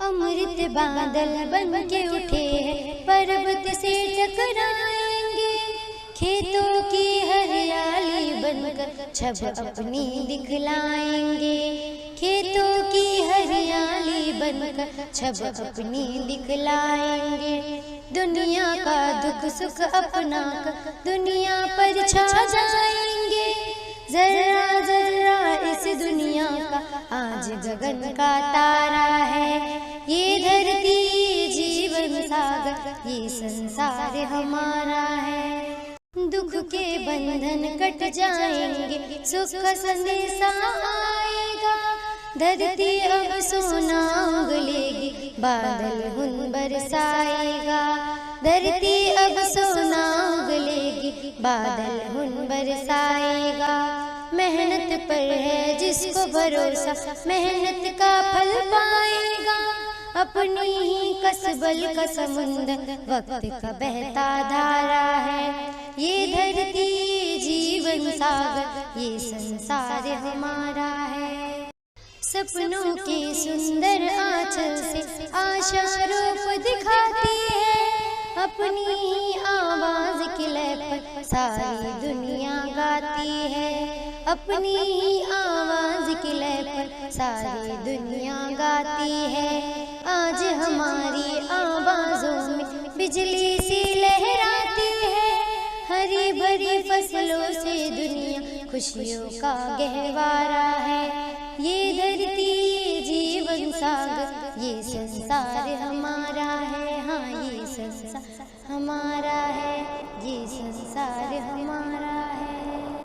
अमृत बादल बन के उठे हैं, पर्वत से टकराएंगे। खेतों की हरियाली बनकर छब अपनी दिखलाएंगे। खेतों की हरियाली बनकर छब अपनी दिखलाएंगे। दुनिया का दुख सुख अपना कर दुनिया पर छा जाएंगे। जर्रा जर्रा इस दुनिया का आज गगन का तारा है। ये धरती जीवन सागर ये संसार हमारा है। दुख के बंधन कट जाएंगे, सुख का संदेशा आएगा। धरती अब सोना उगलेगी, बादल हुन बरसाएगा। धरती अब सोना उगलेगी, बादल हुन बरसाएगा। मेहनत पर है जिसको भरोसा, मेहनत का फल पाएगा। अपनी ही कसबल का समुंदर वक्त का बहता धारा है। ये धरती जीवन सागर ये संसार हमारा है। सपनों के सुंदर आंचल से आशा रूप दिखाती है। अपनी ही आवाज की लय पर सारी दुनिया गाती है। अपनी ही आवाज की लय पर सारी दुनिया गाती है। आज हमारी आवाजों में बिजली सी लहराती है। हरी भरी फसलों से दुनिया खुशियों का गहवारा है। ये धरती ये जीवन सागर ये संसार हमारा है। हाँ ये संसार हमारा है, ये संसार हमारा